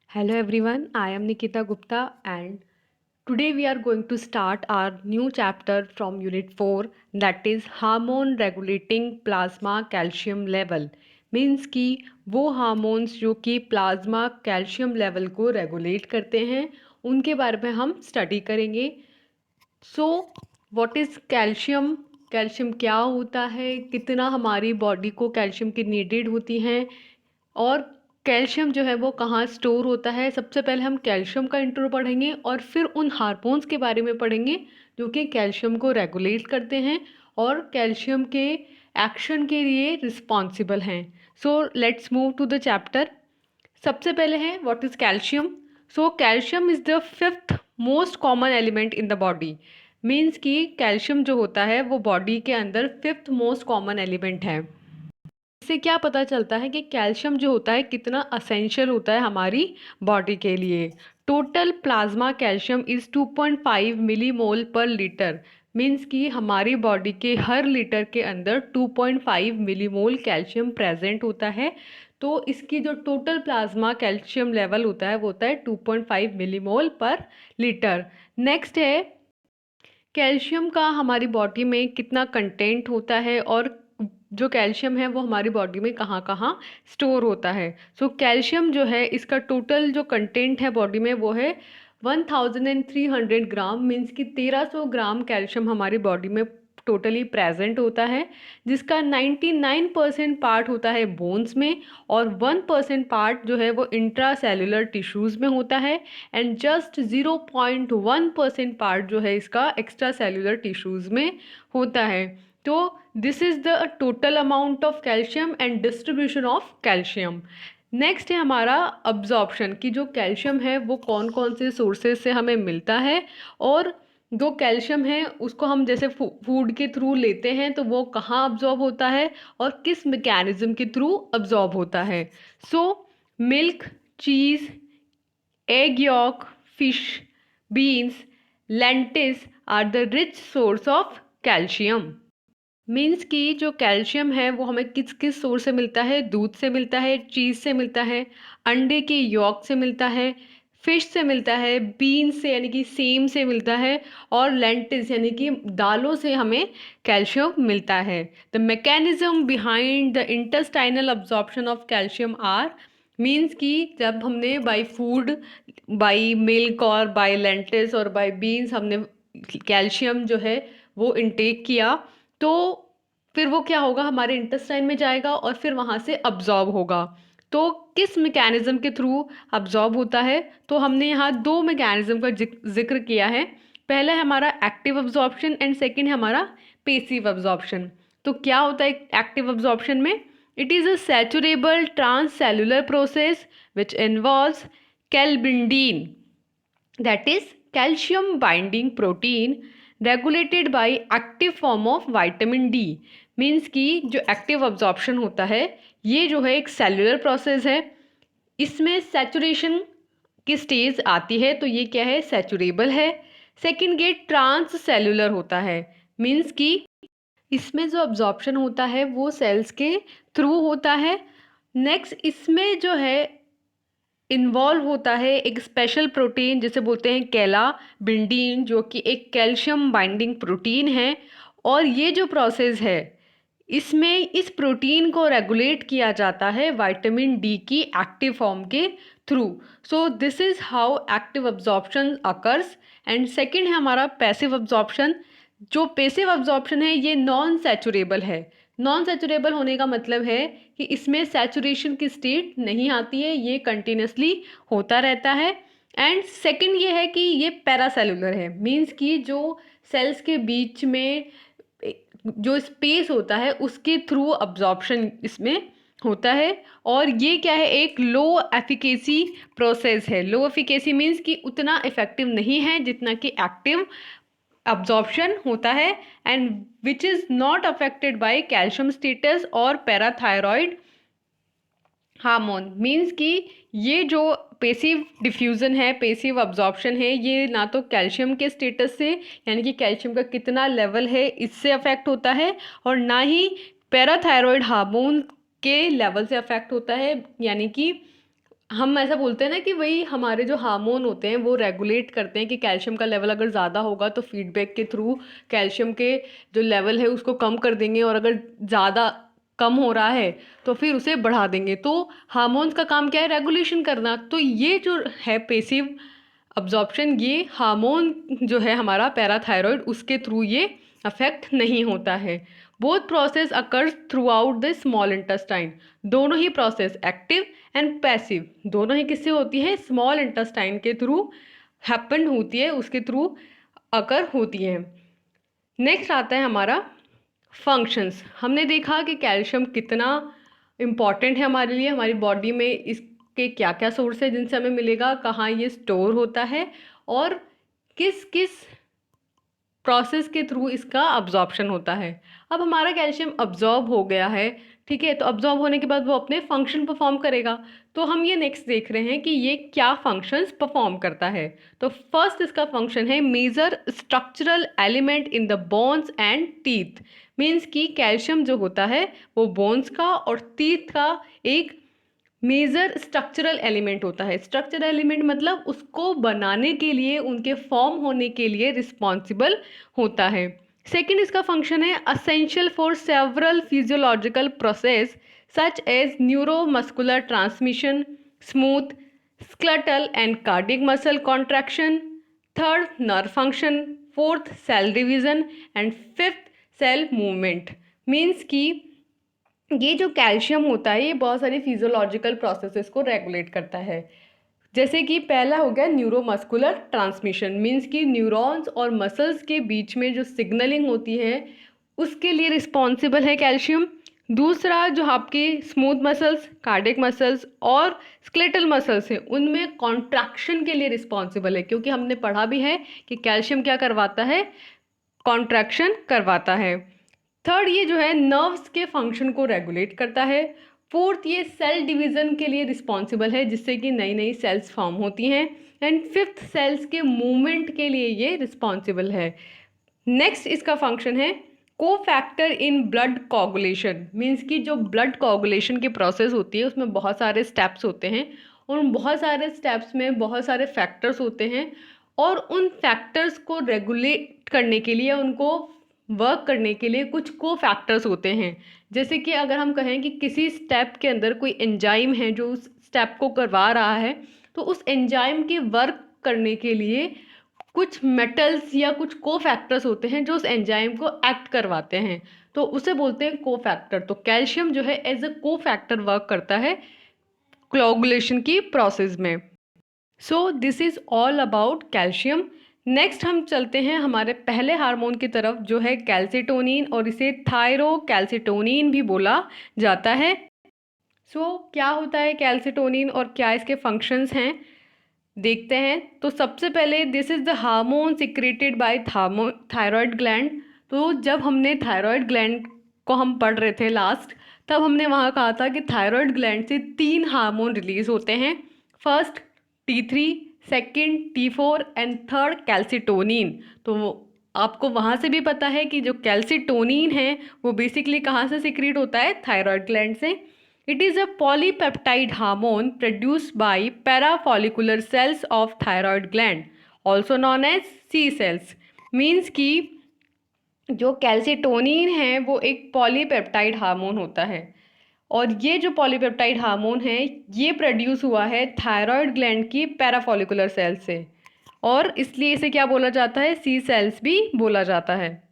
Hello everyone, I am Nikita Gupta and today we are going to start our new chapter from Unit 4, that is Hormone Regulating Plasma Calcium Level। Means कि वो hormones जो कि plasma calcium level को regulate करते हैं उनके बारे में हम स्टडी करेंगे। So what is calcium? Calcium क्या होता है, कितना हमारी बॉडी को कैल्शियम की नीडेड होती हैं और कैल्शियम जो है वो कहाँ स्टोर होता है। सबसे पहले हम कैल्शियम का इंट्रो पढ़ेंगे और फिर उन हार्मोन्स के बारे में पढ़ेंगे जो कि कैल्शियम को रेगुलेट करते हैं और कैल्शियम के एक्शन के लिए रिस्पॉन्सिबल हैं। So let's move to the chapter. सबसे पहले है what is calcium. So calcium is the fifth most common element in the body. Means कि कैल्शियम जो होता है वो बॉडी के अंदर फिफ्थ मोस्ट कॉमन एलिमेंट है। इससे क्या पता चलता है कि कैल्शियम जो होता है कितना असेंशियल होता है हमारी बॉडी के लिए। Total plasma calcium is 2.5 millimole पर लीटर। मीन्स कि हमारी बॉडी के हर लीटर के अंदर 2.5 मिलीमोल कैल्शियम प्रेजेंट होता है। तो इसकी जो टोटल प्लाज्मा कैल्शियम लेवल होता है वो होता है 2.5 मिलीमोल पर लीटर। नेक्स्ट है कैल्शियम का हमारी बॉडी में कितना कंटेंट होता है और जो कैल्शियम है वो हमारी बॉडी में कहाँ कहाँ स्टोर होता है। सो कैल्शियम जो है इसका टोटल जो कंटेंट है बॉडी में वो है 1300 ग्राम। मीन्स कि 1300 ग्राम कैल्शियम हमारी बॉडी में टोटली प्रेजेंट होता है, जिसका 99% पार्ट होता है बोन्स में और 1% पार्ट जो है वो इंट्रा सेलुलर टिश्यूज़ में होता है एंड जस्ट 0.1% पार्ट जो है इसका एक्स्ट्रा सेलुलर टिश्यूज़ में होता है। तो this is the total amount of calcium and distribution of calcium. Next है हमारा अब्जॉर्प्शन, कि जो कैल्शियम है वो कौन कौन से सोर्सेज से हमें मिलता है और जो कैल्शियम है उसको हम जैसे फूड के थ्रू लेते हैं तो वो कहाँ अब्जॉर्ब होता है और किस मैकेनिज्म के थ्रू अब्जॉर्ब होता है। So milk, cheese, egg yolk, fish, beans, lentils are the rich source of calcium। Means कि जो कैल्शियम है वो हमें किस किस सोर्स से मिलता है। दूध से मिलता है, चीज़ से मिलता है, अंडे के यॉक से मिलता है, फिश से मिलता है, बीन्स से यानी कि सेम से मिलता है और लेंटिल्स यानी कि दालों से हमें कैल्शियम मिलता है। The mechanism behind the intestinal absorption of calcium are, means कि जब हमने बाय फूड, बाय मिल्क और बाय लेंटिल्स और बाय बीन्स हमने कैल्शियम जो है वो इनटेक किया तो फिर वो क्या होगा, हमारे इंटेस्टाइन में जाएगा और फिर वहाँ से अब्जॉर्ब होगा। तो किस मैकेनिज्म के थ्रू अब्जॉर्ब होता है, तो हमने यहाँ दो मैकेनिज्म का जिक्र किया है। पहला है हमारा एक्टिव अब्जॉर्प्शन एंड सेकंड है हमारा पेसिव अब्जॉर्प्शन। तो क्या होता है एक्टिव अब्जॉर्प्शन में? It is a saturable transcellular process which involves calbindin, that is calcium binding protein regulated by active form of vitamin D। Means कि जो एक्टिव अब्जॉर्प्शन होता है ये जो है एक सेलुलर प्रोसेस है, इसमें सैचुरेशन की स्टेज आती है तो ये क्या है, सैचुरेबल है। सेकंड गेट ट्रांस सेलुलर होता है, मीन्स कि इसमें जो अब्जॉर्प्शन होता है वो सेल्स के थ्रू होता है। नेक्स्ट इसमें जो है इन्वॉल्व होता है एक स्पेशल प्रोटीन जिसे बोलते हैं कैलाबिंडीन, जो कि एक कैल्शियम बाइंडिंग प्रोटीन है। और ये जो प्रोसेस है इसमें इस प्रोटीन को रेगुलेट किया जाता है विटामिन डी की एक्टिव फॉर्म के through. So this is how active absorption occurs. And second है हमारा पैसिव अब्जॉर्प्शन। जो पैसिव अब्जॉर्प्शन है ये नॉन सैचुरेबल है। नॉन सैचुरेबल होने का मतलब है कि इसमें सैचुरेशन की स्टेट नहीं आती है, ये कंटिन्यूसली होता रहता है। एंड सेकंड ये है कि ये पैरासेलुलर है, मींस कि जो सेल्स के बीच में जो स्पेस होता है उसके थ्रू अब्जॉर्प्शन इसमें होता है। और ये क्या है, एक लो एफिकेसी प्रोसेस है। लो एफिकेसी मीन्स कि उतना इफेक्टिव नहीं है जितना कि एक्टिव absorption होता है and which is not affected by calcium status और पैराथायरॉयड हार्मोन। मीन्स कि ये जो पेसिव डिफ्यूज़न है, पेसिव अब्जॉर्प्शन है, ये ना तो कैल्शियम के स्टेटस से यानी कि कैल्शियम का कितना लेवल है इससे अफेक्ट होता है और ना ही पैराथायरॉयड हार्मोन के लेवल से अफेक्ट होता है, यानी कि हम ऐसा बोलते हैं ना कि वही हमारे जो हार्मोन होते हैं वो रेगुलेट करते हैं कि कैल्शियम का लेवल अगर ज़्यादा होगा तो फीडबैक के थ्रू कैल्शियम के जो लेवल है उसको कम कर देंगे, और अगर ज़्यादा कम हो रहा है तो फिर उसे बढ़ा देंगे। तो हार्मोन्स का काम क्या है? रेगुलेशन करना। तो ये जो है पेसिव अब्जॉर्प्शन, ये हार्मोन जो है हमारा पैराथायरॉयड, उसके थ्रू ये अफेक्ट नहीं होता है। Both process occurs through out the small intestine. दोनों ही प्रोसेस, एक्टिव एंड पैसिव, दोनों ही किससे होती है? स्मॉल इंटेस्टाइन के थ्रू हैपन होती है, उसके थ्रू अकर होती है। नेक्स्ट आता है हमारा फंक्शंस। हमने देखा कि कैल्शियम कितना इम्पॉर्टेंट है हमारे लिए, हमारी बॉडी में इसके क्या क्या सोर्स है जिनसे हमें मिलेगा, कहाँ ये स्टोर होता है, और किस किस प्रोसेस के थ्रू इसका अब्जॉर्प्शन होता है। अब हमारा कैल्शियम अब्जॉर्ब हो गया है, ठीक है, तो अब्जॉर्ब होने के बाद वो अपने फंक्शन परफॉर्म करेगा। तो हम ये नेक्स्ट देख रहे हैं कि ये क्या फंक्शंस परफॉर्म करता है। तो फर्स्ट इसका फंक्शन है major structural element in the bones and teeth. Means कि कैल्शियम जो होता है वो बोन्स का और टीथ का एक मेजर स्ट्रक्चरल एलिमेंट होता है। स्ट्रक्चरल एलिमेंट मतलब उसको बनाने के लिए, उनके फॉर्म होने के लिए रिस्पॉन्सिबल होता है। सेकंड इसका फंक्शन है essential for several physiological process such as neuromuscular transmission, smooth skeletal and cardiac muscle contraction, third nerve function, fourth cell division and fifth cell movement. Means कि ये जो कैल्शियम होता है ये बहुत सारी फिजियोलॉजिकल प्रोसेसेस को रेगुलेट करता है। जैसे कि पहला हो गया न्यूरोमस्कुलर ट्रांसमिशन, मीन्स कि न्यूरॉन्स और मसल्स के बीच में जो सिग्नलिंग होती है उसके लिए रिस्पॉन्सिबल है कैल्शियम। दूसरा जो आपके स्मूथ मसल्स, कार्डियक मसल्स और स्केलेटल मसल्स हैं उनमें कॉन्ट्रैक्शन के लिए रिस्पॉन्सिबल है, क्योंकि हमने पढ़ा भी है कि कैल्शियम क्या करवाता है? कॉन्ट्रैक्शन करवाता है। थर्ड ये जो है नर्व्स के फंक्शन को रेगुलेट करता है। फोर्थ ये सेल डिवीजन के लिए रिस्पॉन्सिबल है, जिससे कि नई नई सेल्स फॉर्म होती हैं। एंड फिफ्थ सेल्स के मूवमेंट के लिए ये रिस्पॉन्सिबल है। नेक्स्ट इसका फंक्शन है को factor in blood coagulation. Means कि जो ब्लड कोगुलेशन की प्रोसेस होती है उसमें बहुत सारे स्टेप्स होते हैं, और उन बहुत सारे स्टेप्स में बहुत सारे फैक्टर्स होते हैं, और उन फैक्टर्स को रेगुलेट करने के लिए, उनको वर्क करने के लिए कुछ को फैक्टर्स होते हैं। जैसे कि अगर हम कहें कि किसी स्टेप के अंदर कोई एंजाइम है जो उस स्टेप को करवा रहा है, तो उस एंजाइम के वर्क करने के लिए कुछ मेटल्स या कुछ को फैक्टर्स होते हैं जो उस एंजाइम को एक्ट करवाते हैं, तो उसे बोलते हैं को फैक्टर। तो कैल्शियम जो है एज अ को फैक्टर वर्क करता है कोआगुलेशन की प्रोसेस में। So this is all about calcium. Next हम चलते हैं हमारे पहले हार्मोन की तरफ जो है कैल्सिटोनिन, और इसे थायरोकैल्सिटोनिन भी बोला जाता है। क्या होता है कैल्सिटोनिन और क्या इसके फंक्शंस हैं, देखते हैं। तो सबसे पहले this is the hormone secreted by thyroid gland. तो जब हमने थायराइड ग्लैंड को हम पढ़ रहे थे लास्ट, तब हमने वहाँ कहा था कि थायराइड ग्लैंड से 3 हार्मोन रिलीज होते हैं। First T3, second T4 and third calcitonin. तो आपको वहाँ से भी पता है कि जो कैल्सिटोनिन है वो बेसिकली कहाँ से सिक्रीट होता है? थायराइड ग्लैंड से। It is a polypeptide hormone produced by parafollicular cells of thyroid gland, also known as C cells. Means कि जो कैल्सिटोनिन है वो एक पॉलीपेप्टाइड हार्मोन होता है, और ये जो पॉलीपेप्टाइड हार्मोन है ये प्रोड्यूस हुआ है थायराइड ग्लैंड की पैराफॉलिकुलर सेल से, और इसलिए इसे क्या बोला जाता है? सी सेल्स भी बोला जाता है।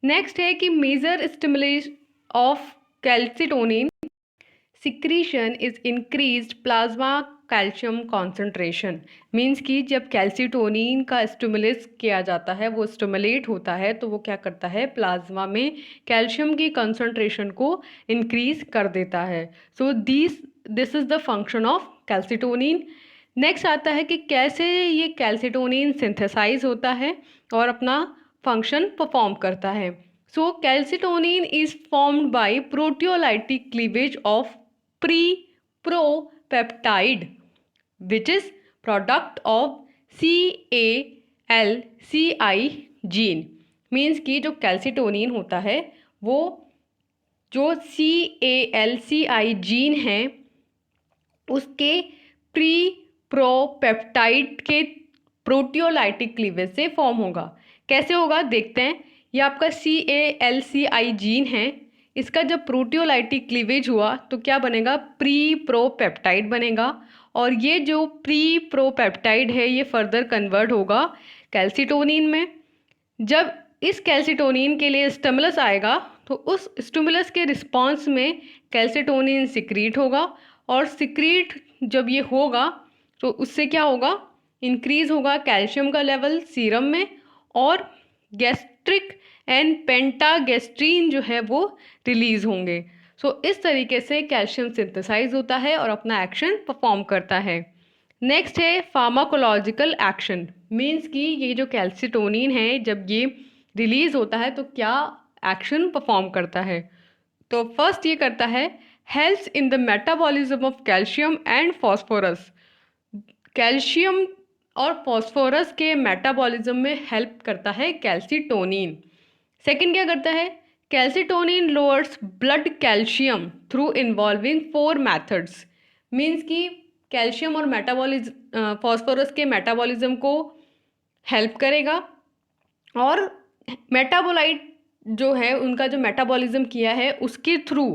नेक्स्ट है कि major stimulation of calcitonin secretion is increased plasma calcium concentration. Means कि जब कैल्सिटोनिन का स्टिमुलेट किया जाता है, वो स्टिमुलेट होता है, तो वो क्या करता है? प्लाज्मा में कैल्शियम की कंसंट्रेशन को इंक्रीज कर देता है। So this is the function of calcitonin. Next आता है कि कैसे ये कैल्सिटोनिन सिंथेसाइज होता है और अपना फंक्शन परफॉर्म करता है। So calcitonin is formed by proteolytic cleavage of pre-propeptide which is product of CALCI gene। Means कि जो कैल्सिटोनिन होता है वो जो CALCI जीन है उसके प्री प्रोपेप्टाइड के प्रोटियोलाइटिक क्लीवेज से फॉर्म होगा। कैसे होगा देखते हैं। ये आपका CALCI जीन है, इसका जब प्रोटियोलाइटिक क्लीवेज हुआ तो क्या बनेगा, प्री प्रोपेप्टाइड बनेगा। और ये जो प्री प्रोपेप्टाइड है ये फर्दर कन्वर्ट होगा कैल्सिटोनिन में। जब इस कैल्सिटोनिन के लिए स्टिमुलस आएगा तो उस स्टिमुलस के रिस्पॉन्स में कैल्सिटोनिन सिक्रीट होगा, और सिक्रीट जब ये होगा तो उससे क्या होगा, इंक्रीज होगा कैल्शियम का लेवल सीरम में, और गैस्ट्रिक एंड पेंटागेस्ट्रीन जो है वो रिलीज होंगे। सो इस तरीके से कैल्शियम सिंथेसाइज होता है और अपना एक्शन परफॉर्म करता है। नेक्स्ट है फार्माकोलॉजिकल एक्शन, मीन्स कि ये जो कैल्सिटोनिन है जब ये रिलीज होता है तो क्या एक्शन परफॉर्म करता है। तो फर्स्ट ये करता है helps in the metabolism of calcium and phosphorus. Calcium और फॉस्फोरस के मेटाबॉलिज्म में हेल्प करता है कैल्सिटोनिन। सेकंड क्या करता है, calcitonin lowers blood calcium through involving 4 methods. Means कि कैल्शियम और मेटाबॉलिज्म फॉस्फोरस के मेटाबॉलिज्म को हेल्प करेगा, और मेटाबोलाइट जो है उनका जो मेटाबॉलिज्म किया है उसके थ्रू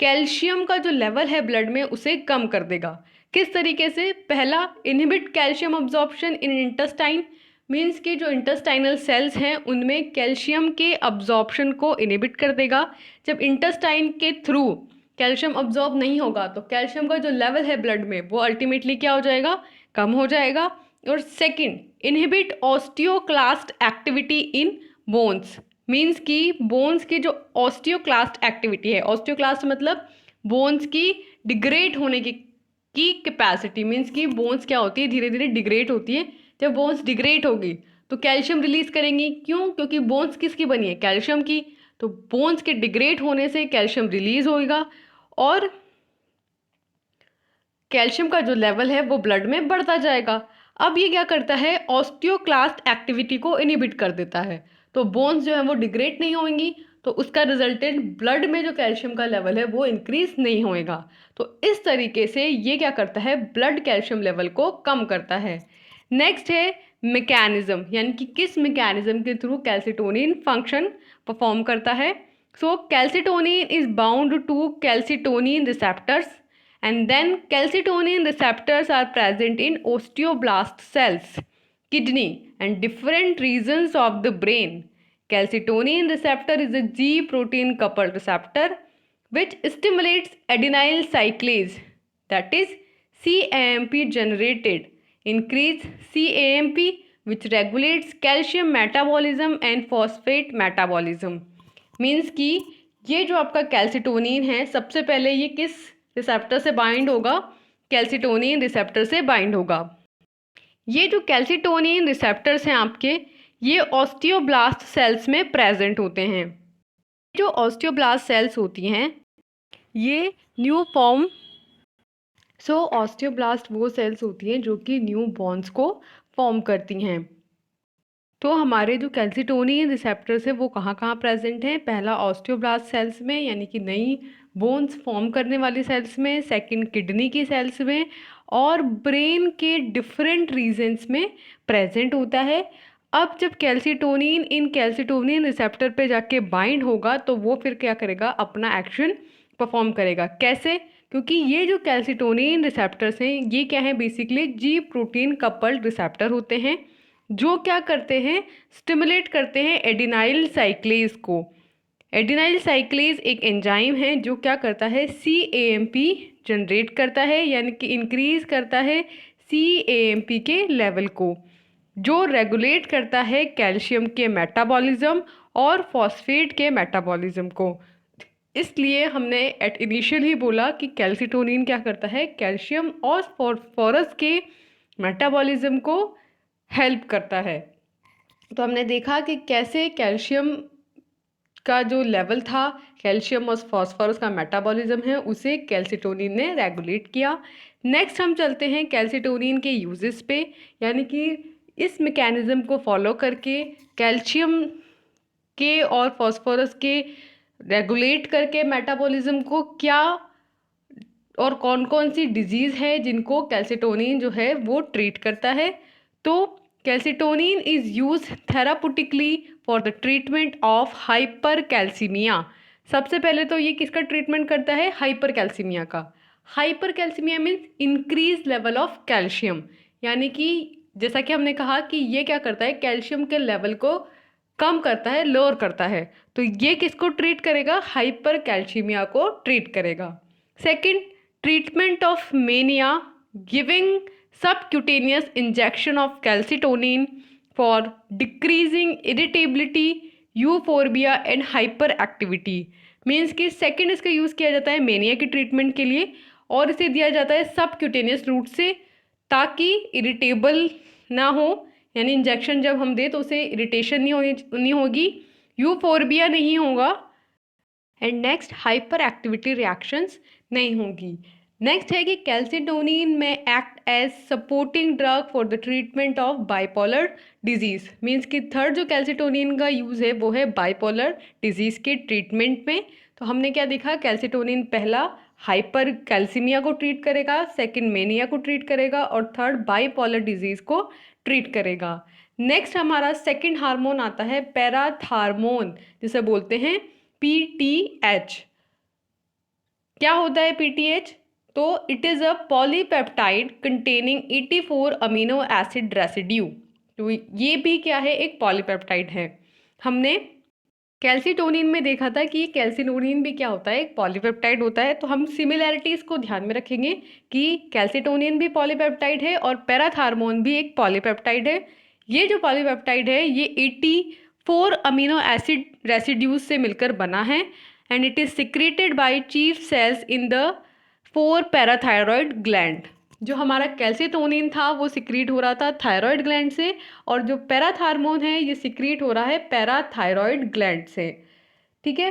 कैल्शियम का जो लेवल है ब्लड में उसे कम कर देगा। किस तरीके से, पहला इनहिबिट कैल्शियम अब्जॉर्प्शन इन इंटेस्टाइन, मीन्स कि जो इंटेस्टाइनल सेल्स हैं उनमें कैल्शियम के अब्जॉर्प्शन को इनहिबिट कर देगा। जब इंटेस्टाइन के थ्रू कैल्शियम अब्जॉर्ब नहीं होगा तो कैल्शियम का जो लेवल है ब्लड में वो अल्टीमेटली क्या हो जाएगा, कम हो जाएगा। और second inhibit osteoclast activity in bones, means कि बोन्स की जो ऑस्टियोक्लास्ट एक्टिविटी है, ऑस्टियोक्लास्ट मतलब बोन्स की डिग्रेड होने की कैपेसिटी, मीन्स कि बोन्स क्या होती है, धीरे धीरे डिग्रेड होती है। जब बोन्स डिग्रेड होगी तो कैल्शियम रिलीज करेंगी, क्यों, क्योंकि बोन्स किसकी बनी है, कैल्शियम की। तो बोन्स के डिग्रेड होने से कैल्शियम रिलीज होगा और कैल्शियम का जो लेवल है वो ब्लड में बढ़ता जाएगा। अब ये क्या करता है, ऑस्टियोक्लास्ट एक्टिविटी को इनहिबिट कर देता है, तो बोन्स जो है वो डिग्रेड नहीं होंगी, तो उसका रिजल्टेंट ब्लड में जो कैल्शियम का लेवल है वो इंक्रीज नहीं होएगा। तो इस तरीके से ये क्या करता है, ब्लड कैल्शियम लेवल को कम करता है। नेक्स्ट है मैकेनिज्म, यानी कि किस मैकेनिज्म के थ्रू कैल्सिटोनिन फंक्शन परफॉर्म करता है। So calcitonin is bound to calcitonin receptors, and then calcitonin receptors are present in osteoblast cells, kidney and different regions of the brain. Calcitonin receptor is a G protein coupled receptor which stimulates adenyl cyclase, that is CAMP generated, increase CAMP which regulates calcium metabolism and phosphate metabolism. Means कि ये जो आपका calcitonin है सबसे पहले ये किस receptor से बाइंड होगा, कैल्सिटोनिन रिसेप्टर से बाइंड होगा। ये जो कैल्सिटोनिन रिसेप्टर्स हैं आपके, ये ऑस्टियोब्लास्ट सेल्स में प्रेजेंट होते हैं। जो ऑस्टियोब्लास्ट सेल्स होती हैं ये न्यू फॉर्म, ऑस्टियोब्लास्ट वो सेल्स होती हैं जो कि न्यू बॉन्स को फॉर्म करती हैं। तो हमारे जो कैल्सिटोनिन रिसेप्टर्स है वो कहाँ कहाँ प्रेजेंट हैं, पहला ऑस्टियोब्लास्ट सेल्स में यानी कि नई बोन्स फॉर्म करने वाली सेल्स में, सेकंड किडनी की सेल्स में, और ब्रेन के डिफरेंट रीजन्स में प्रेजेंट होता है। अब जब कैल्सिटोनिन इन कैल्सिटोनिन रिसेप्टर पे जाके बाइंड होगा तो वो फिर क्या करेगा, अपना एक्शन परफॉर्म करेगा। कैसे, क्योंकि ये जो कैल्सिटोनिन रिसेप्टर्स हैं ये क्या है, बेसिकली जी प्रोटीन कपल्ड रिसेप्टर होते हैं जो क्या करते हैं, स्टिमुलेट करते हैं एडिनाइल साइक्लेज को। एडिनाइल साइक्लेज एक एंजाइम है जो क्या करता है, CAMP जनरेट करता है, यानी कि इंक्रीज करता है CAMP के लेवल को, जो रेगुलेट करता है कैल्शियम के मेटाबॉलिज्म और फॉस्फेट के मेटाबॉलिज्म को। इसलिए हमने एट इनिशियल ही बोला कि कैल्सिटोनिन क्या करता है, कैल्शियम और फॉस्फोरस के मेटाबॉलिज्म को हेल्प करता है। तो हमने देखा कि कैसे कैल्शियम का जो लेवल था, कैल्शियम और फॉस्फोरस का मेटाबॉलिज्म है उसे कैल्सिटोनिन ने रेगुलेट किया। नेक्स्ट हम चलते हैं कैल्सिटोनिन के यूजेस पे, यानी कि इस मैकेनिज्म को फॉलो करके कैल्शियम के और फॉस्फोरस के रेगुलेट करके मेटाबॉलिज्म को क्या और कौन कौन सी डिजीज़ है जिनको कैल्सिटोनिन जो है वो ट्रीट करता है। तो calcitonin is use therapeutically for the treatment of hypercalcaemia. सबसे पहले तो ये किसका ट्रीटमेंट करता है, हाइपर कैल्सीमिया का। Hypercalcaemia means increase level of calcium, यानी कि जैसा कि हमने कहा कि ये क्या करता है, कैल्शियम के लेवल को कम करता है, लोअर करता है। तो ये किसको ट्रीट करेगा, हाइपर कैल्सीमिया को ट्रीट करेगा। Second, treatment of mania, giving subcutaneous injection of calcitonin for decreasing irritability, euphorbia and hyper activity. Means कि सेकेंड इसका यूज़ किया जाता है मेनिया की ट्रीटमेंट के लिए, और इसे दिया जाता है सबक्यूटेनियस रूट से, ताकि इरिटेबल ना हो, यानी इंजेक्शन जब हम दें तो उसे इरिटेशन नहीं होगी, यूफोर्बिया नहीं होगा, and next hyper activity reactions नहीं होगी। नेक्स्ट है कि कैल्सिटोनिन में act as supporting drug for the treatment of bipolar disease. Means कि थर्ड जो कैल्सिटोनिन का यूज़ है वो है बाइपोलर डिजीज़ के ट्रीटमेंट में। तो हमने क्या देखा, कैल्सिटोनिन पहला हाइपर कैल्सीमिया को ट्रीट करेगा, सेकंड मेनिया को ट्रीट करेगा, और थर्ड बाइपोलर डिजीज़ को ट्रीट करेगा। नेक्स्ट हमारा सेकंड हार्मोन आता है पैराथार्मोन, जिसे बोलते हैं PTH। क्या होता है PTH? तो it is a polypeptide containing 84 amino acid residue. तो ये भी क्या है, एक पॉलीपेप्टाइड है। हमने कैल्सिटोनिन में देखा था कि कैल्सिटोनिन भी क्या होता है, एक पॉलीपेप्टाइड होता है। तो हम सिमिलैरिटीज़ को ध्यान में रखेंगे कि कैल्सिटोनिन भी पॉलीपेप्टाइड है और पैराथार्मोन भी एक पॉलीपेप्टाइड है। ये जो पॉलीपेप्टाइड है ये 84 अमीनो एसिड रेसिड्यूज से मिलकर बना है, and it is secreted by chief cells in the 4 parathyroid gland. जो हमारा कैल्सिटोनिन था वो सिक्रीट हो रहा था थायरॉयड ग्लैंड से, और जो पैराथार्मोन है ये सिक्रीट हो रहा है पैराथायरॉयड ग्लैंड से। ठीक है,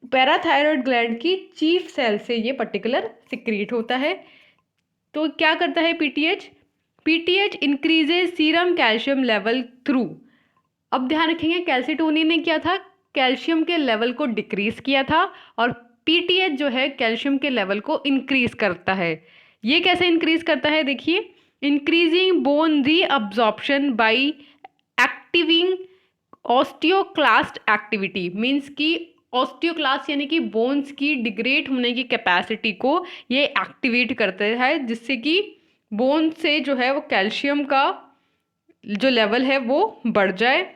पैराथायरॉयड ग्लैंड की चीफ सेल से ये पर्टिकुलर सिक्रीट होता है। तो क्या करता है PTH? PTH increases serum calcium level through. अब ध्यान रखेंगे, कैल्सिटोनिन ने क्या था, कैल्शियम के लेवल को डिक्रीज किया था, और PTH जो है कैल्शियम के लेवल को इंक्रीज करता है। ये कैसे इंक्रीज करता है, देखिए, increasing bone reabsorption by activating osteoclast activity. Means कि ऑस्टियोक्लास्ट यानी कि बोन्स की डिग्रेड होने की कैपेसिटी को ये एक्टिवेट करते हैं, जिससे कि बोन से जो है वो कैल्शियम का जो लेवल है वो बढ़ जाए।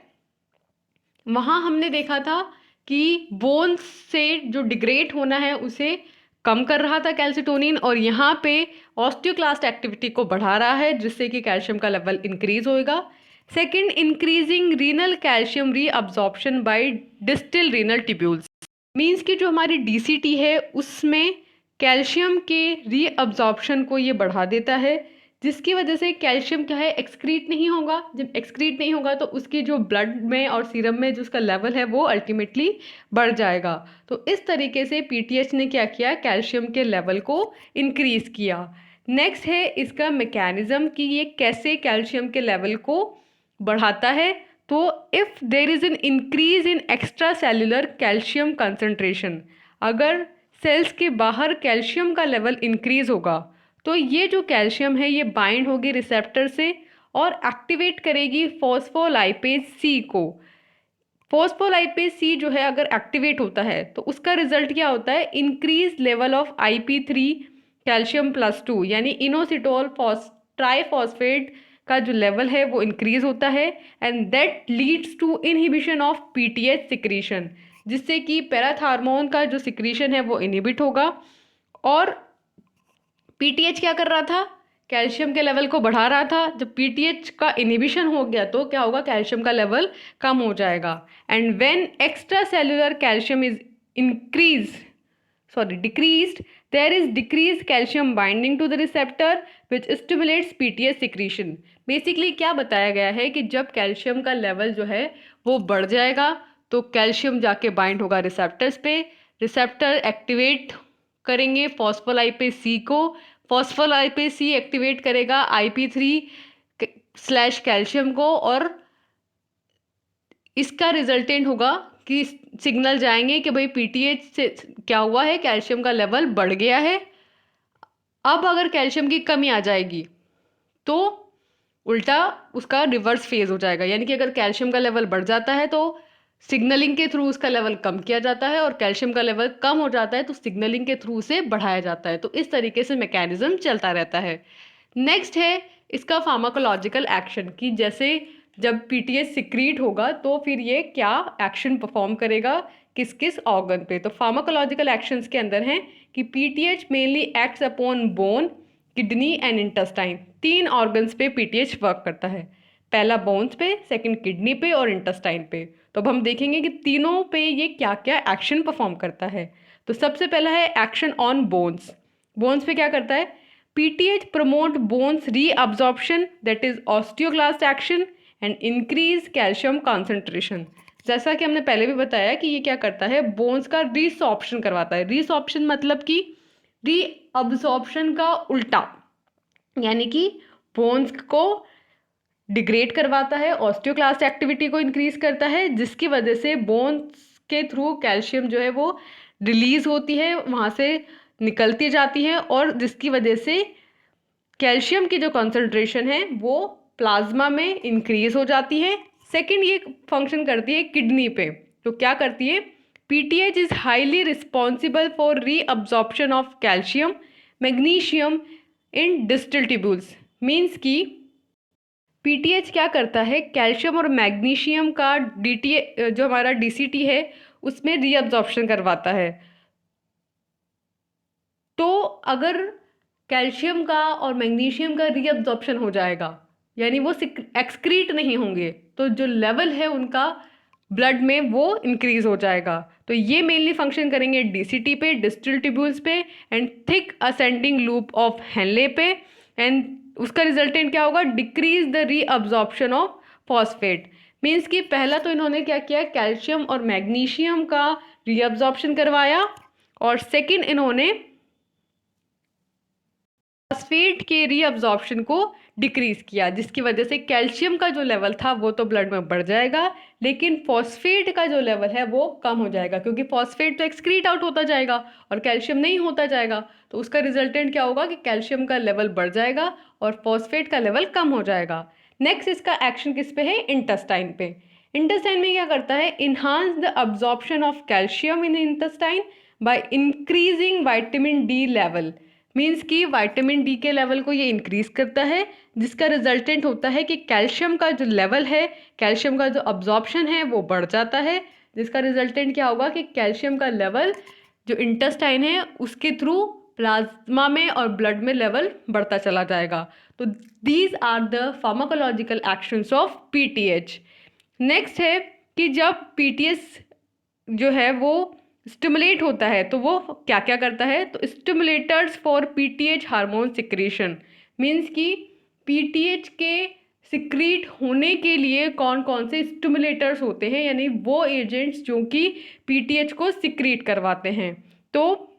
वहाँ हमने देखा था कि बोन्स से जो डिग्रेड होना है उसे कम कर रहा था कैल्सिटोनिन, और यहाँ पे ऑस्टियोक्लास्ट एक्टिविटी को बढ़ा रहा है, जिससे कि कैल्शियम का लेवल इंक्रीज होएगा। Second, increasing renal calcium reabsorption by distal renal tubules. Means कि जो हमारी DCT है उसमें कैल्शियम के रीअब्जॉर्प्शन को ये बढ़ा देता है, जिसकी वजह से कैल्शियम क्या है, एक्सक्रीट नहीं होगा। जब एक्सक्रीट नहीं होगा तो उसकी जो ब्लड में और सीरम में जो उसका लेवल है वो अल्टीमेटली बढ़ जाएगा। तो इस तरीके से PTH ने क्या किया, कैल्शियम के लेवल को इंक्रीज किया। नेक्स्ट है इसका मैकेनिज्म कि ये कैसे कैल्शियम के लेवल को बढ़ाता है। तो if there is an increase in extra cellular calcium concentration, अगर सेल्स के बाहर कैल्शियम का लेवल इंक्रीज होगा तो ये जो कैल्शियम है ये बाइंड होगी रिसेप्टर से और एक्टिवेट करेगी फॉस्फोलाइपेज C को। फॉस्फोलाइपेज C जो है अगर एक्टिवेट होता है तो उसका रिजल्ट क्या होता है, increase level of IP3 calcium +2, यानी इनोसिटोल ट्राइफॉस्फेट का जो लेवल है वो इंक्रीज होता है, and that leads to inhibition of PTH secretion, जिससे कि पैराथार्मोन का जो सिक्रीशन है वो इनहिबिट होगा। और PTH क्या कर रहा था, कैल्शियम के लेवल को बढ़ा रहा था। जब PTH का इनहिबिशन हो गया तो क्या होगा, कैल्शियम का लेवल कम हो जाएगा। And when extra cellular calcium is decreased, there is decreased calcium binding to the receptor which stimulates PTH secretion। Basically क्या बताया गया है कि जब कैल्शियम का लेवल जो है वो बढ़ जाएगा तो कैल्शियम जाके बाइंड होगा रिसेप्टर्स पे, रिसेप्टर एक्टिवेट करेंगे फॉस्फोलाइपेज C को, फॉस्फोलाइपेज C एक्टिवेट करेगा IP3 कैल्शियम को, और इसका रिजल्टेंट होगा कि सिग्नल जाएंगे कि भाई PTH से क्या हुआ है, कैल्शियम का लेवल बढ़ गया है। अब अगर कैल्शियम की कमी आ जाएगी तो उल्टा उसका रिवर्स फेज हो जाएगा, यानी कि अगर कैल्शियम का लेवल बढ़ जाता है तो सिग्नलिंग के थ्रू उसका लेवल कम किया जाता है, और कैल्शियम का लेवल कम हो जाता है तो सिग्नलिंग के थ्रू उसे बढ़ाया जाता है। तो इस तरीके से मैकेनिज्म चलता रहता है। नेक्स्ट है इसका फार्माकोलॉजिकल एक्शन, कि जैसे जब पीटीएच सिक्रीट होगा तो फिर ये क्या एक्शन परफॉर्म करेगा किस किस ऑर्गन पे। तो फार्माकोलॉजिकल एक्शंस के अंदर हैं कि PTH mainly acts upon bone, kidney and intestine. 3 organs पे पीटीएच वर्क करता है, पहला बोन्स पे, सेकंड किडनी पे और इंटेस्टाइन पे। तो अब हम देखेंगे कि तीनों पे ये क्या क्या एक्शन परफॉर्म करता है। तो सबसे पहला है एक्शन ऑन बोन्स। बोन्स पे क्या करता है? PTH promote bones reabsorption, that is osteoclast action, and increase calcium concentration. जैसा कि हमने पहले भी बताया कि ये क्या करता है, बोन्स का रीसॉर्प्शन करवाता है। रीसॉर्प्शन मतलब कि रीअब्जॉर्प्शन का उल्टा, यानी कि बोन्स को डिग्रेड करवाता है, ऑस्टियोक्लास्ट एक्टिविटी को इंक्रीज करता है, जिसकी वजह से बोन्स के थ्रू कैल्शियम जो है वो रिलीज होती है, वहाँ से निकलती जाती है, और जिसकी वजह से कैल्शियम की जो कॉन्सेंट्रेशन है वो प्लाज्मा में इंक्रीज हो जाती है। सेकंड ये फंक्शन करती है किडनी पे। तो क्या करती है? PTH is highly responsible for reabsorption of calcium magnesium in distal tubules. Means की पीटीएच क्या करता है, कैल्शियम और मैग्नीशियम का डीटी जो हमारा डीसीटी है उसमें रीअब्जॉर्प्शन करवाता है। तो अगर कैल्शियम का और मैग्नीशियम का रीअब्जॉर्प्शन हो जाएगा, यानी वो एक्सक्रीट नहीं होंगे, तो जो लेवल है उनका ब्लड में वो इंक्रीज हो जाएगा। तो ये मेनली फंक्शन करेंगे डीसीटी पे, डिस्टल ट्यूब्यूल्स पे, and thick ascending loop of Henle पे। एंड उसका रिजल्टेंट क्या होगा? Decrease the reabsorption of phosphate. Means कि पहला तो इन्होंने क्या किया, कैल्शियम और मैग्नीशियम का रीअब्जॉर्प्शन करवाया, और सेकंड इन्होंने फॉस्फेट के रीअब्जॉर्प्शन को डिक्रीज किया, जिसकी वजह से कैल्शियम का जो लेवल था वो तो ब्लड में बढ़ जाएगा, लेकिन फॉस्फेट का जो लेवल है वो कम हो जाएगा, क्योंकि फॉस्फेट तो एक्सक्रीट आउट होता जाएगा और कैल्शियम नहीं होता जाएगा। तो उसका रिजल्टेंट क्या होगा कि कैल्शियम का लेवल बढ़ जाएगा और फॉस्फेट का लेवल कम हो जाएगा। नेक्स्ट इसका एक्शन किस पे है? इंटेस्टाइन पे। इंटेस्टाइन में क्या करता है? Enhance the absorption of calcium in intestine by increasing vitamin D level. Means कि विटामिन डी के लेवल को ये इंक्रीज करता है, जिसका रिजल्टेंट होता है कि कैल्शियम का जो लेवल है, कैल्शियम का जो अब्जॉर्प्शन है वो बढ़ जाता है, जिसका रिजल्टेंट क्या होगा कि कैल्शियम का लेवल जो इंटेस्टाइन है उसके थ्रू प्लाज्मा में और ब्लड में लेवल बढ़ता चला जाएगा। तो these are the pharmacological actions of PTH. Next है कि जब पीटीएच जो है वो स्टिमुलेट होता है तो वो क्या क्या करता है? तो stimulators for PTH hormone secretion. Means कि पीटीएच के सिक्रीट होने के लिए कौन कौन से स्टिमुलेटर्स होते हैं, यानी वो एजेंट्स जो कि पीटीएच को सिक्रीट करवाते हैं। तो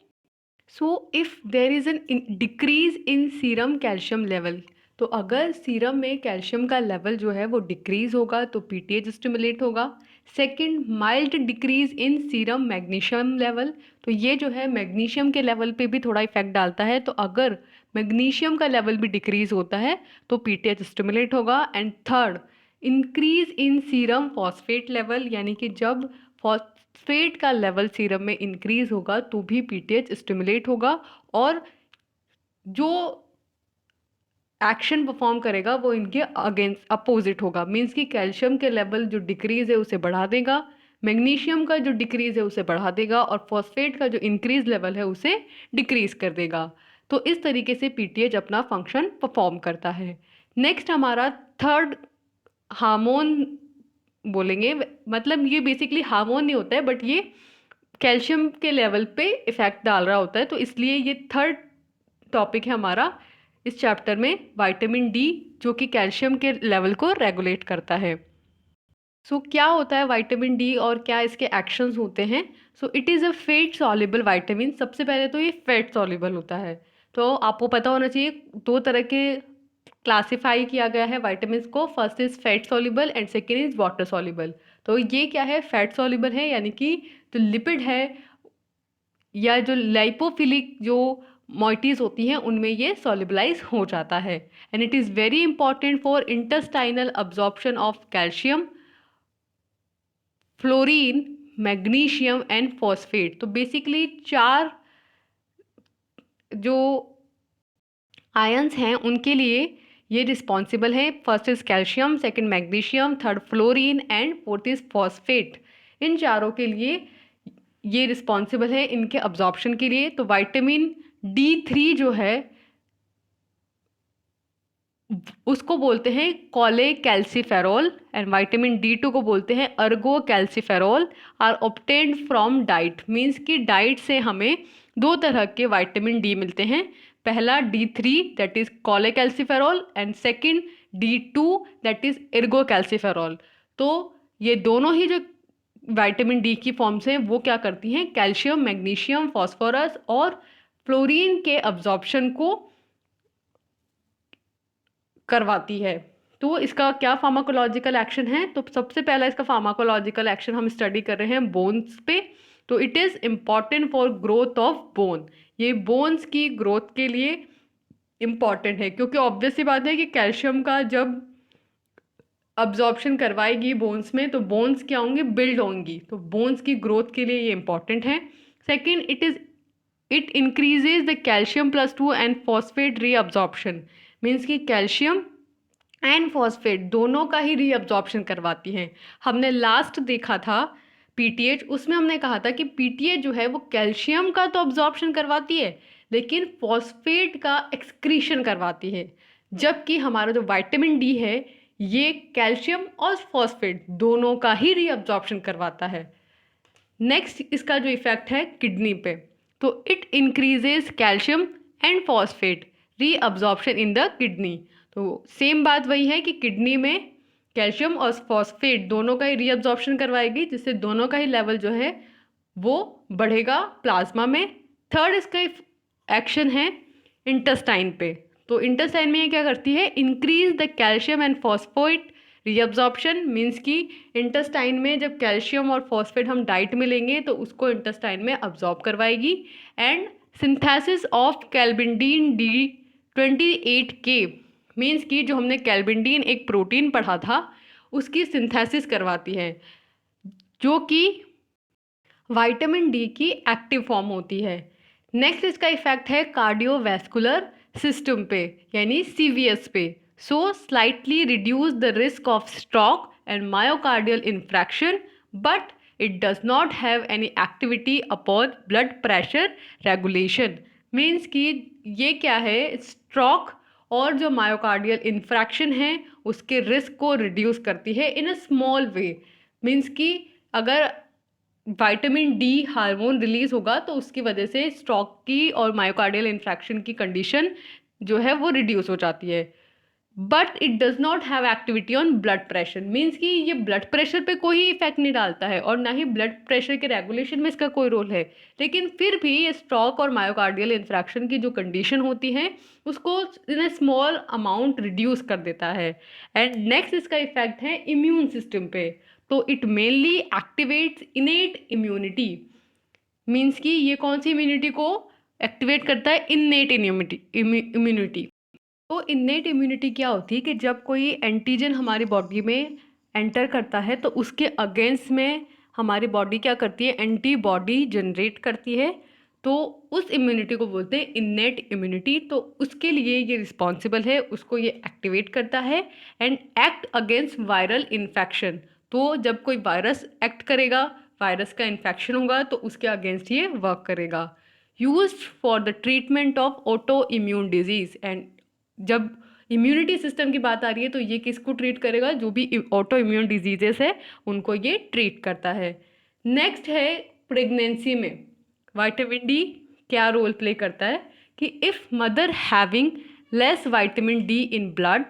so if there is an decrease in serum calcium level, तो अगर सीरम में कैल्शियम का लेवल जो है वो डिक्रीज होगा तो पीटीएच स्टिमुलेट होगा। Second, mild decrease in serum magnesium level, तो ये जो है मैग्नीशियम के लेवल पे भी थोड़ा इफेक्ट डालता है। तो अगर मैग्नीशियम का लेवल भी डिक्रीज होता है तो पीटीएच स्टिमुलेट होगा। And third, increase in serum phosphate level, यानी कि जब फॉस्फेट का लेवल सीरम में इंक्रीज होगा तो भी पीटीएच स्टिमुलेट होगा, और जो एक्शन परफॉर्म करेगा वो इनके अगेंस्ट अपोजिट होगा। मीन्स कि कैल्शियम के लेवल जो डिक्रीज है उसे बढ़ा देगा, मैग्नीशियम का जो डिक्रीज है उसे बढ़ा देगा, और फॉस्फेट का जो इंक्रीज लेवल है उसे डिक्रीज कर देगा। तो इस तरीके से पीटीएच अपना फंक्शन परफॉर्म करता है। नेक्स्ट हमारा थर्ड हार्मोन बोलेंगे, मतलब ये बेसिकली हार्मोन नहीं होता है बट ये कैल्शियम के लेवल पे इफेक्ट डाल रहा होता है, तो इसलिए ये थर्ड टॉपिक है हमारा इस चैप्टर में, विटामिन डी, जो कि कैल्शियम के लेवल को रेगुलेट करता है। सो क्या होता है विटामिन डी और क्या इसके एक्शंस होते हैं? So it is a fat soluble vitamin. सबसे पहले तो ये फैट सॉल्युबल होता है, तो आपको पता होना चाहिए 2 तरह के क्लासिफाई किया गया है विटामिन को। First is fat soluble and second is water soluble. तो ये क्या है? फैट सॉल्युबल है, यानी कि जो लिपिड है या जो लाइपोफिलिक जो मॉइटीज़ होती हैं उनमें ये सॉल्युबलाइज हो जाता है। And it is very important for intestinal absorption of calcium, fluorine, magnesium and phosphate. तो बेसिकली 4 जो आयंस हैं उनके लिए ये रिस्पॉन्सिबल है। First is calcium, second magnesium, third fluorine and fourth is phosphate. इन चारों के लिए ये रिस्पॉन्सिबल है इनके अब्जॉर्प्शन के लिए। तो विटामिन D3 जो है उसको बोलते हैं कोलेकैल्सिफेरॉल, एंड विटामिन D2 को बोलते हैं ergocalciferol, are obtained from diet. Means कि डाइट से हमें 2 तरह के विटामिन डी मिलते हैं। पहला D3 that is cholecalciferol and second D2 that is ergocalciferol. तो ये दोनों ही जो विटामिन डी की फॉर्म्स हैं वो क्या करती हैं, कैल्शियम, मैग्नीशियम, फॉस्फोरस और फ्लोरीन के अब्जॉर्प्शन को करवाती है। तो इसका क्या फार्माकोलॉजिकल एक्शन है, तो सबसे पहला इसका फार्माकोलॉजिकल एक्शन हम स्टडी कर रहे हैं बोन्स पे। तो it is important for growth of bone. ये बोन्स की ग्रोथ के लिए इम्पॉर्टेंट है, क्योंकि ऑब्वियस सी बात है कि कैल्शियम का जब अब्जॉर्प्शन करवाएगी बोन्स में तो बोन्स क्या होंगे, बिल्ड होंगी। तो बोन्स की ग्रोथ के लिए ये इम्पॉर्टेंट है। Second, it increases the calcium +2 and phosphate reabsorption. Means कि कैल्शियम एंड फॉस्फेट दोनों का ही रीअब्जॉर्प्शन करवाती हैं। हमने लास्ट देखा था पीटीएच, उसमें हमने कहा था कि पीटीएच जो है वो कैल्शियम का तो अब्जॉर्प्शन करवाती है लेकिन फॉस्फेट का एक्सक्रीशन करवाती है, जबकि हमारा जो विटामिन डी है ये कैल्शियम और फॉस्फेट दोनों का ही रीअब्जॉर्प्शन करवाता है। नेक्स्ट इसका जो इफेक्ट है किडनी पे, तो it increases calcium and phosphate reabsorption in the kidney. तो सेम बात वही है कि किडनी में कैल्शियम और फॉस्फेट दोनों का ही रीअब्जॉर्प्शन करवाएगी, जिससे दोनों का ही लेवल जो है वो बढ़ेगा प्लाज्मा में। थर्ड इसका एक्शन है इंटेस्टाइन पे। तो इंटेस्टाइन में ये क्या करती है, increase the calcium and phosphate reabsorption. Means कि इंटेस्टाइन में जब कैल्शियम और फॉस्फेट हम डाइट में लेंगे तो उसको इंटेस्टाइन में अब्जॉर्ब करवाएगी। And synthesis of calbindin D28K, means कि जो हमने कैल्बिंडीन एक प्रोटीन पढ़ा था उसकी सिंथेसिस करवाती है, जो कि विटामिन डी की एक्टिव फॉर्म होती है। नेक्स्ट इसका इफेक्ट है कार्डियोवैस्कुलर सिस्टम पे यानी CVS पे। So slightly reduce the risk of stroke and myocardial infarction, but it does not have any activity upon blood pressure regulation. Means कि ये क्या है, स्ट्रोक और जो मायोकार्डियल इन्फ्रैक्शन है उसके रिस्क को रिड्यूस करती है इन अ स्मॉल वे। मीन्स कि अगर विटामिन डी हार्मोन रिलीज होगा तो उसकी वजह से स्ट्रोक की और मायोकार्डियल इन्फ्रैक्शन की कंडीशन जो है वो रिड्यूस हो जाती है। But it does not have activity on blood pressure. Means कि ये ब्लड प्रेशर पे कोई इफेक्ट नहीं डालता है और ना ही ब्लड प्रेशर के रेगुलेशन में इसका कोई रोल है, लेकिन फिर भी ये स्ट्रोक और मायोकार्डियल इन्फ्रैक्शन की जो कंडीशन होती है उसको इन ए स्मॉल अमाउंट रिड्यूस कर देता है। एंड नेक्स्ट इसका इफेक्ट है इम्यून सिस्टम पे। तो it mainly activates innate immunity. Means कि ये कौन सी इम्यूनिटी को एक्टिवेट करता है, इनेट इम्यूनिटी। तो इनेट इम्यूनिटी क्या होती है कि जब कोई एंटीजन हमारी बॉडी में एंटर करता है तो उसके अगेंस्ट में हमारी बॉडी क्या करती है, एंटीबॉडी जनरेट करती है। तो उस इम्यूनिटी को बोलते हैं इनेट इम्यूनिटी। तो उसके लिए ये रिस्पॉन्सिबल है, उसको ये एक्टिवेट करता है and act against viral infection. तो जब कोई वायरस एक्ट करेगा, वायरस का इन्फेक्शन होगा तो उसके अगेंस्ट ये वर्क करेगा। Used for the treatment of auto immune disease. And जब इम्यूनिटी सिस्टम की बात आ रही है तो ये किसको ट्रीट करेगा, जो भी ऑटो इम्यून डिजीजेस है उनको ये ट्रीट करता है। नेक्स्ट है प्रेगनेंसी में विटामिन डी क्या रोल प्ले करता है कि if mother having less vitamin D in blood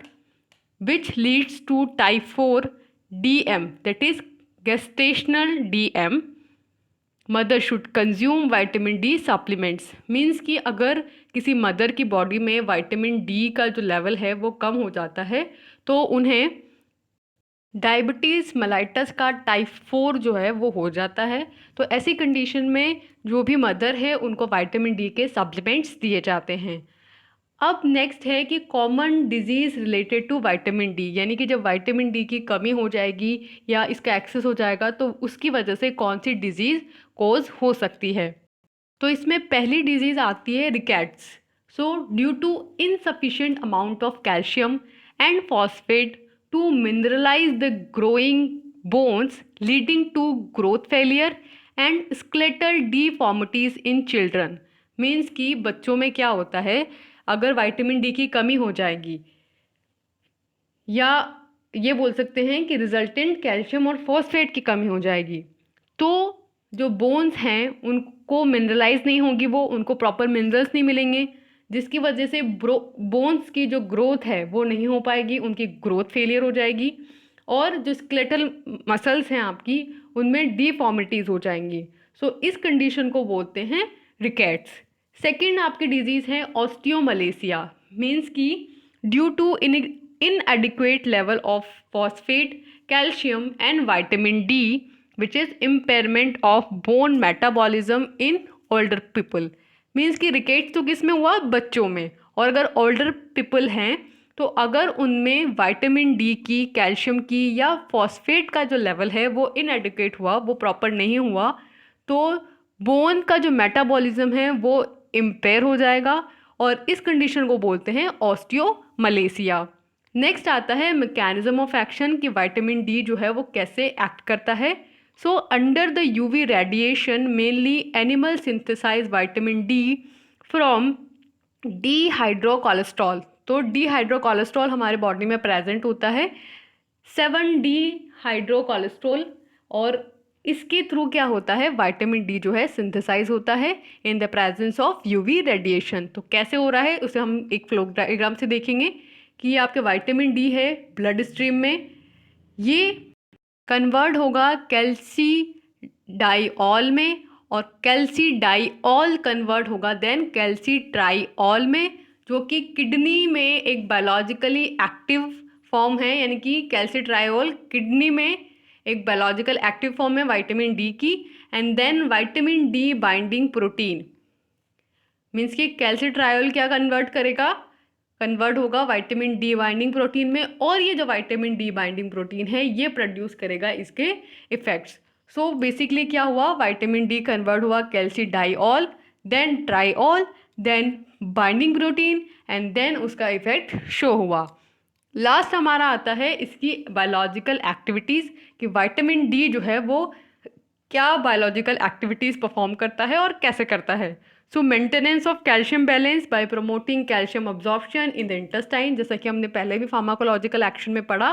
which leads to type 4 DM that is gestational DM, mother should consume vitamin D supplements. Means कि अगर किसी मदर की बॉडी में विटामिन डी का जो लेवल है वो कम हो जाता है तो उन्हें डायबिटीज़ मेलाइटस का टाइप 4 जो है वो हो जाता है। तो ऐसी कंडीशन में जो भी मदर है उनको विटामिन डी के सप्लीमेंट्स दिए जाते हैं। अब नेक्स्ट है कि common disease related to vitamin D, यानी कि जब विटामिन डी की कमी हो जाएगी या इसका एक्सेस हो जाएगा तो उसकी वजह से कौन सी डिजीज़ कोज हो सकती है। तो इसमें पहली डिजीज़ आती है rickets. So due to insufficient amount of calcium and phosphate to mineralize the growing bones leading to growth failure and skeletal deformities in children. Means कि बच्चों में क्या होता है, अगर विटामिन डी की कमी हो जाएगी या ये बोल सकते हैं कि रिजल्टेंट कैल्शियम और फॉस्फेट की कमी हो जाएगी, तो जो बोन्स हैं उनको मिनरलाइज नहीं होगी, वो उनको प्रॉपर मिनरल्स नहीं मिलेंगे, जिसकी वजह से बोन्स की जो ग्रोथ है वो नहीं हो पाएगी, उनकी ग्रोथ फेलियर हो जाएगी और जो स्केलेटल मसल्स हैं आपकी उनमें डिफॉर्मिटीज़ हो जाएंगी। सो इस कंडीशन को बोलते हैं रिकेट्स। सेकेंड आपकी डिजीज़ है ऑस्टियोमलेशिया। मीन्स की due to inadequate level of phosphate, calcium and vitamin D, which is impairment of bone metabolism in older people। Means कि रिकेट्स तो किस में हुआ, बच्चों में, और अगर ओल्डर पीपल हैं तो अगर उनमें विटामिन डी की, कैल्शियम की या फॉस्फेट का जो लेवल है वो इनएडिक्वेट हुआ, वो प्रॉपर नहीं हुआ, तो बोन का जो मेटाबॉलिज्म है वो इम्पेयर हो जाएगा और इस कंडीशन को बोलते हैं ऑस्टियोमलेशिया। नेक्स्ट आता है मैकेनिज्म ऑफ एक्शन कि विटामिन डी जो है वो कैसे एक्ट करता है। So under the UV radiation mainly animal synthesise vitamin D from dehydrocholesterol. तो डीहाइड्रोकोलेस्ट्रॉल हमारे बॉडी में प्रेजेंट होता है 7-डीहाइड्रोकोलेस्ट्रॉल, और इसके थ्रू क्या होता है, विटामिन डी जो है सिंथेसाइज होता है in the presence of UV radiation. तो कैसे हो रहा है उसे हम एक फ्लो डायग्राम से देखेंगे कि ये आपके विटामिन डी है ब्लड स्ट्रीम में, ये कन्वर्ट होगा कैल्सीडाइऑल में और कैल्सीडाइऑल कन्वर्ट होगा देन कैल्सीट्राइऑल में, जो कि किडनी में एक बायोलॉजिकली एक्टिव फॉर्म है, यानी कि कैल्सीट्राइऑल किडनी में एक बायोलॉजिकल एक्टिव फॉर्म है विटामिन डी की। And then vitamin D binding protein, means कि कैल्सीट्राइऑल क्या कन्वर्ट करेगा, कन्वर्ट होगा विटामिन डी बाइंडिंग प्रोटीन में, और ये जो विटामिन डी बाइंडिंग प्रोटीन है ये प्रोड्यूस करेगा इसके इफेक्ट्स। सो बेसिकली क्या हुआ, विटामिन डी कन्वर्ट हुआ calcidiol, then triol, then binding protein and then उसका इफेक्ट शो हुआ। लास्ट हमारा आता है इसकी बायोलॉजिकल एक्टिविटीज़ कि विटामिन डी जो है वो क्या बायोलॉजिकल एक्टिविटीज़ परफॉर्म करता है और कैसे करता है। So maintenance of calcium balance by promoting calcium absorption in the intestine, जैसा कि हमने पहले भी फार्माकोलॉजिकल एक्शन में पढ़ा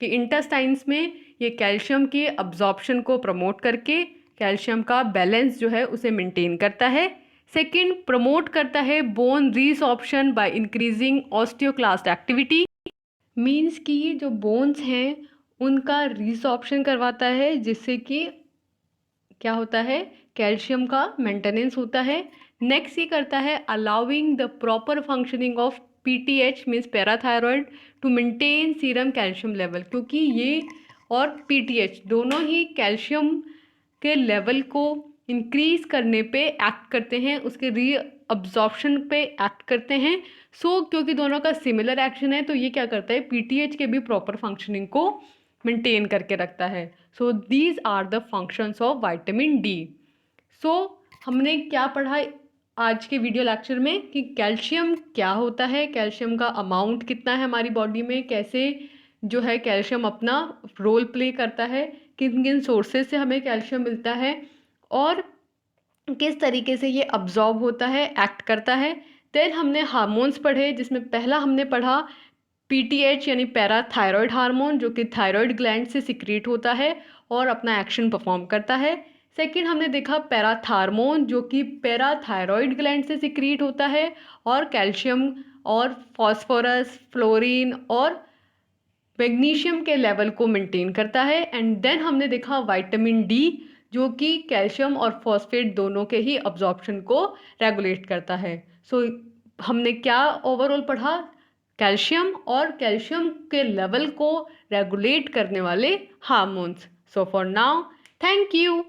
कि इंटेस्टाइन्स में ये कैल्शियम के अब्जॉर्प्शन को प्रमोट करके कैल्शियम का बैलेंस जो है उसे मेंटेन करता है। सेकेंड, प्रमोट करता है bone resorption by increasing osteoclast activity. Means कि जो बोन्स हैं उनका रीसॉर्प्शन करवाता है, जिससे कि क्या होता है, कैल्शियम का मेंटेनेंस होता है। नेक्स्ट ये करता है allowing the proper functioning of PTH means parathyroid to maintain serum calcium level, क्योंकि ये और पीटीएच दोनों ही कैल्शियम के लेवल को इंक्रीज करने पे एक्ट करते हैं, उसके री अब्जॉर्प्शन पे एक्ट करते हैं। सो क्योंकि दोनों का सिमिलर एक्शन है तो ये क्या करता है, पीटीएच के भी प्रॉपर फंक्शनिंग को मेंटेन करके रखता है। So these are the functions of vitamin D. So हमने क्या पढ़ा आज के वीडियो लेक्चर में कि कैल्शियम क्या होता है, कैल्शियम का अमाउंट कितना है हमारी बॉडी में, कैसे जो है कैल्शियम अपना रोल प्ले करता है, किन किन सोर्सेज से हमें कैल्शियम मिलता है और किस तरीके से ये अब्जॉर्ब होता है, एक्ट करता है। देन हमने हार्मोन्स पढ़े, जिसमें पहला हमने पढ़ा पीटीएच यानी पैराथायरॉयड हार्मोन, जो कि थायरॉयड ग्लैंड से सिक्रीट होता है और अपना एक्शन परफॉर्म करता है। सेकेंड हमने देखा पैराथार्मोन, जो कि पैराथायरॉयड ग्लैंड से सिक्रीट होता है और कैल्शियम और फॉस्फोरस, फ्लोरीन और मैग्नीशियम के लेवल को मेंटेन करता है। एंड देन हमने देखा विटामिन डी, जो कि कैल्शियम और फॉस्फेट दोनों के ही अब्जॉर्प्शन को रेगुलेट करता है। सो हमने क्या ओवरऑल पढ़ा, कैल्शियम और कैल्शियम के लेवल को रेगुलेट करने वाले hormones. So for now, thank you.